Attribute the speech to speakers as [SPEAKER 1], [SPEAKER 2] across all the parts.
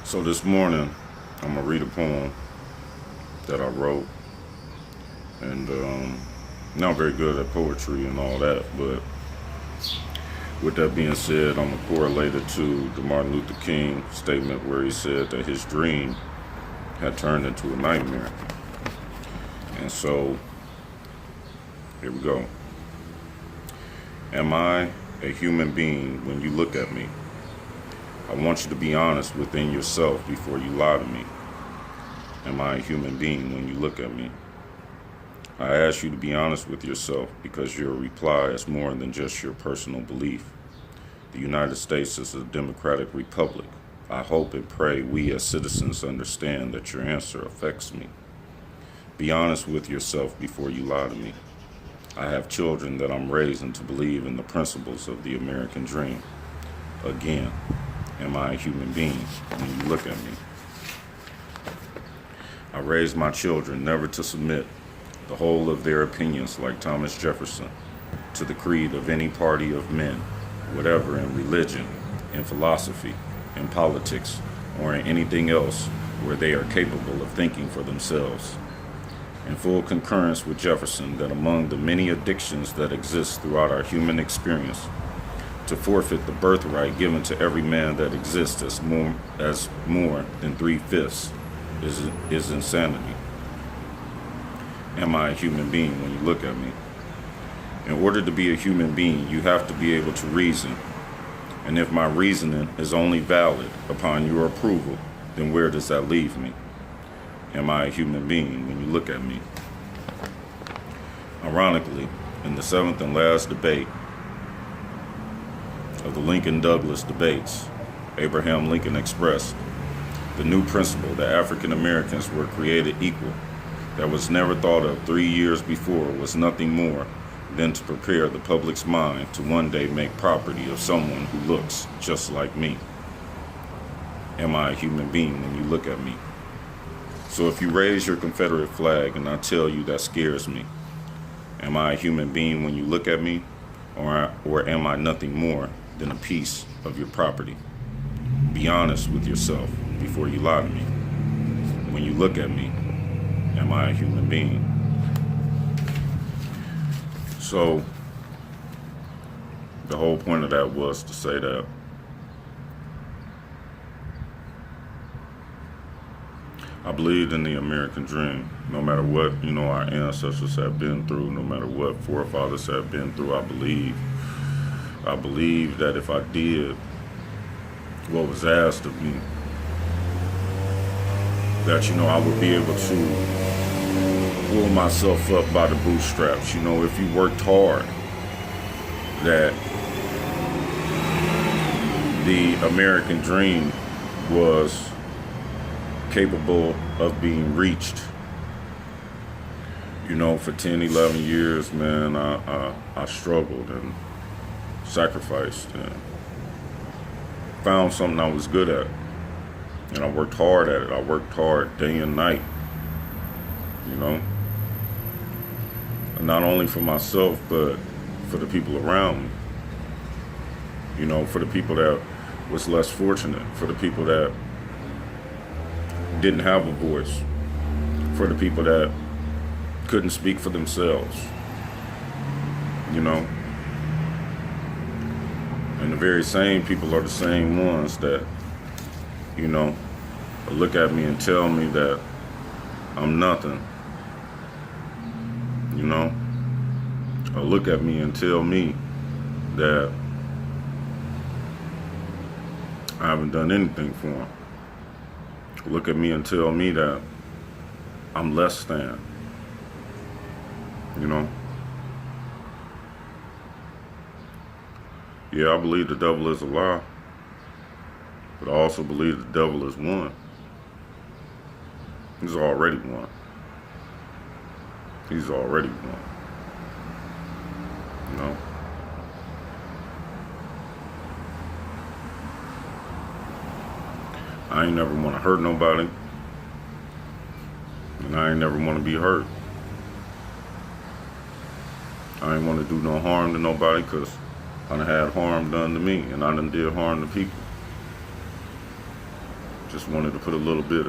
[SPEAKER 1] So this morning, I'm gonna read a poem that I wrote, and not very good at poetry and all that. But with that being said, I'm gonna correlate it to the Martin Luther King statement where he said that his dream had turned into a nightmare. And so here we go. Am I a human being when you look at me? I want you to be honest within yourself before you lie to me. Am I a human being when you look at me? I ask you to be honest with yourself because your reply is more than just your personal belief. The United States is a democratic republic. I hope and pray we as citizens understand that your answer affects me. Be honest with yourself before you lie to me. I have children that I'm raising to believe in the principles of the American dream. Again, am I a human being when you look at me? I raised my children never to submit the whole of their opinions like Thomas Jefferson to the creed of any party of men, whatever in religion, in philosophy, in politics, or in anything else where they are capable of thinking for themselves. In full concurrence with Jefferson that among the many addictions that exist throughout our human experience, to forfeit the birthright given to every man that exists as more than 3/5 is insanity. Am I a human being when you look at me? In order to be a human being, you have to be able to reason. And if my reasoning is only valid upon your approval, then where does that leave me? Am I a human being when you look at me? Ironically, in the seventh and last debate of the Lincoln-Douglas debates, Abraham Lincoln expressed the new principle that African Americans were created equal, that was never thought of 3 years before, was nothing more than to prepare the public's mind to one day make property of someone who looks just like me. Am I a human being when you look at me? So if you raise your Confederate flag and I tell you that scares me, am I a human being when you look at me, or am I nothing more than a piece of your property? Be honest with yourself before you lie to me. When you look at me, am I a human being? So the whole point of that was to say that I believed in the American dream. No matter what, our ancestors have been through, no matter what forefathers have been through, I believe that if I did what was asked of me, that, I would be able to pull myself up by the bootstraps. If you worked hard, that the American dream was capable of being reached. For 10, 11 years, man, I struggled and sacrificed and found something I was good at. And I worked hard at it. I worked hard day and night, And not only for myself, but for the people around me. For the people that was less fortunate, for the people that didn't have a voice, for the people that couldn't speak for themselves, And the very same people are the same ones that, look at me and tell me that I'm nothing, Or look at me and tell me that I haven't done anything for them. Look at me and tell me that I'm less than, Yeah, I believe the devil is a lie, but I also believe the devil is one. He's already won. He's already won. I ain't never want to hurt nobody, and I ain't never want to be hurt. I ain't want to do no harm to nobody because I done had harm done to me, and I done did harm to people. Just wanted to put a little bit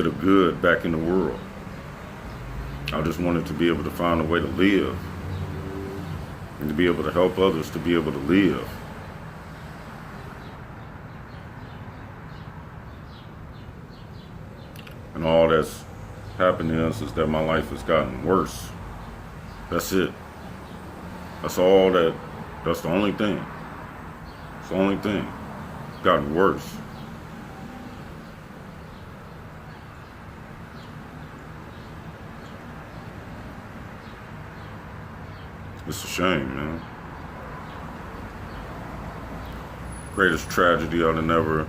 [SPEAKER 1] of good back in the world. I just wanted to be able to find a way to live and to be able to help others to be able to live. And all that's happened is that my life has gotten worse. That's it. That's the only thing. It's the only thing. It's gotten worse. It's a shame, man. Greatest tragedy I'd have never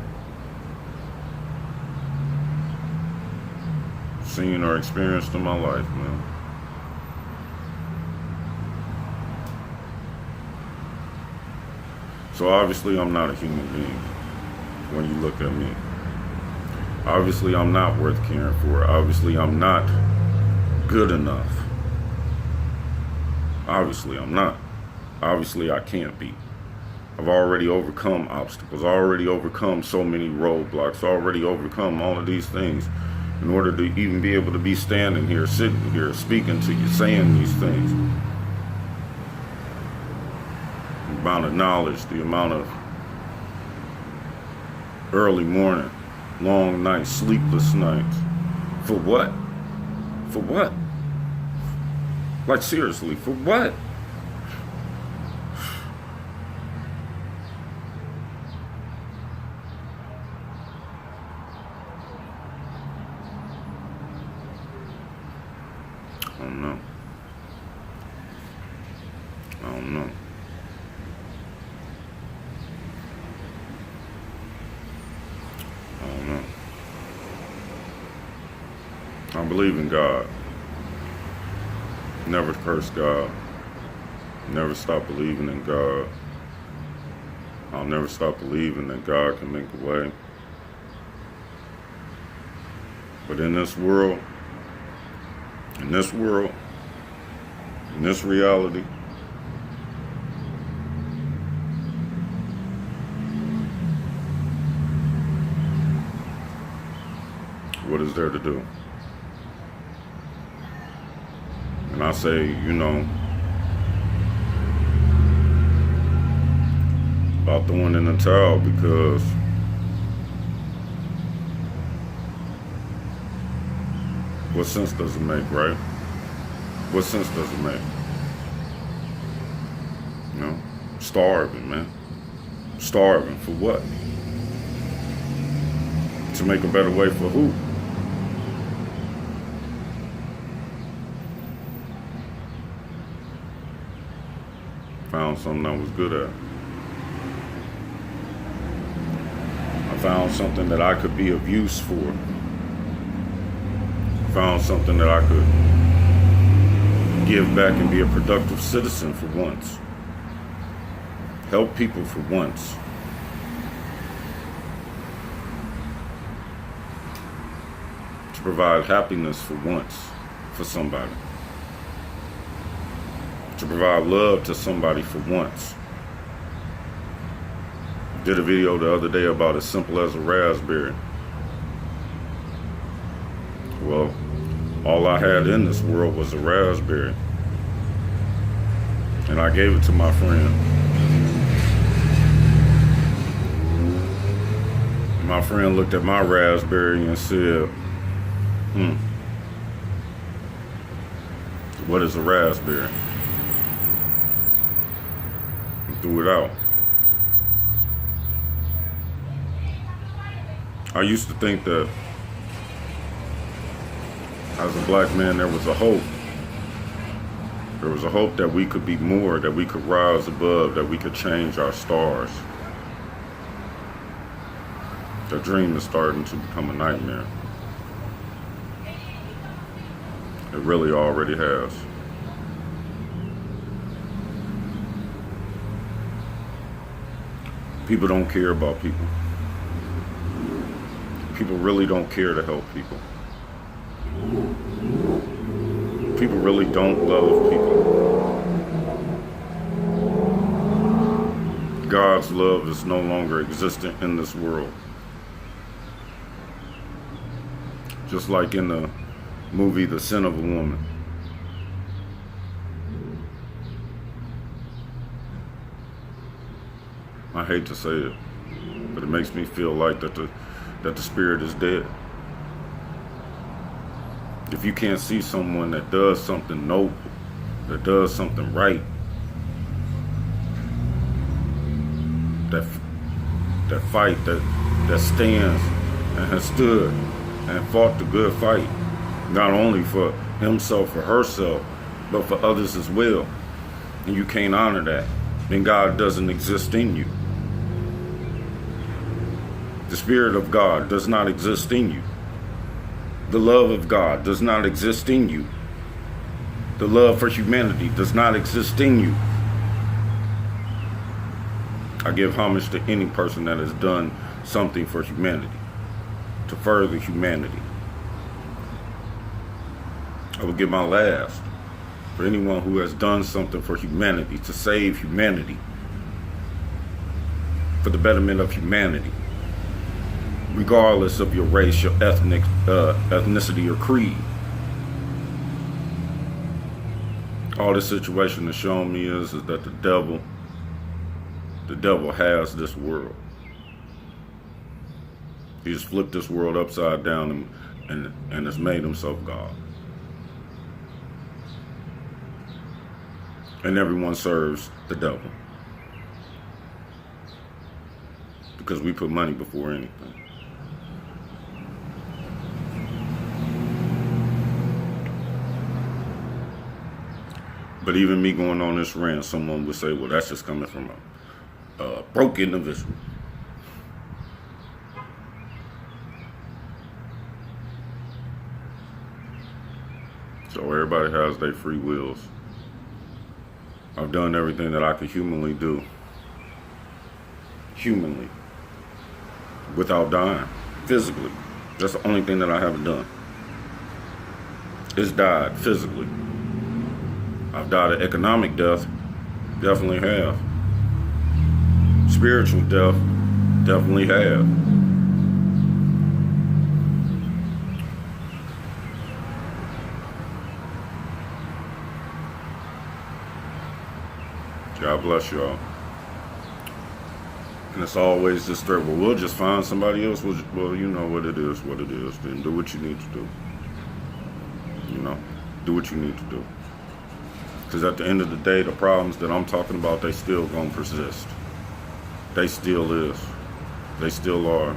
[SPEAKER 1] seen or experienced in my life, man. So obviously I'm not a human being when you look at me. Obviously I'm not worth caring for. Obviously I'm not good enough. Obviously I'm not. Obviously I can't be. I've already overcome obstacles, already overcome so many roadblocks, already overcome all of these things in order to even be able to be standing here, sitting here, speaking to you, saying these things. The amount of knowledge, the amount of early morning, long nights, sleepless nights. For what? For what? Like seriously, for what? I don't know. I don't know. I don't know. I believe in God. Never curse God. Never stop believing in God. I'll never stop believing that God can make a way. But in this world, in this reality, what is there to do? And I say, about throwing in the towel, because what sense does it make, right? What sense does it make? Starving, man. Starving for what? To make a better way for who? Found something I was good at. I found something that I could be of use for. Found something that I could give back and be a productive citizen for once. Help people for once. To provide happiness for once for somebody. To provide love to somebody for once. Did a video the other day about as simple as a raspberry. Well, all I had in this world was a raspberry. And I gave it to my friend. My friend looked at my raspberry and said, what is a raspberry? And threw it out. I used to think that as a black man, there was a hope. There was a hope that we could be more, that we could rise above, that we could change our stars. The dream is starting to become a nightmare. It really already has. People don't care about people. People really don't care to help people. People really don't love people. God's love is no longer existent in this world. Just like in the movie The Sin of a Woman. I hate to say it, but it makes me feel like that the spirit is dead. If you can't see someone that does something noble, that does something right, that fight, that stands and has stood and fought the good fight, not only for himself or herself, but for others as well, and you can't honor that, then God doesn't exist in you. The Spirit of God does not exist in you. The love of God does not exist in you. The love for humanity does not exist in you. I give homage to any person that has done something for humanity, to further humanity. I will give my last for anyone who has done something for humanity, to save humanity, for the betterment of humanity, regardless of your race, your ethnicity, or creed. All this situation has shown me is that the devil has this world. He has flipped this world upside down and has made himself God. And everyone serves the devil, because we put money before anything. But even me going on this rant, someone would say, well, that's just coming from a broke individual. So everybody has their free wills. I've done everything that I could humanly do. Humanly. Without dying. Physically. That's the only thing that I haven't done. Is died physically. I've died an economic death. Definitely have. Spiritual death. Definitely have. God bless y'all. And it's always this threat, well, we'll just find somebody else. Well, you know what it is, Then do what you need to do. Do what you need to do. Because at the end of the day, the problems that I'm talking about, they still gonna persist. They still is. They still are.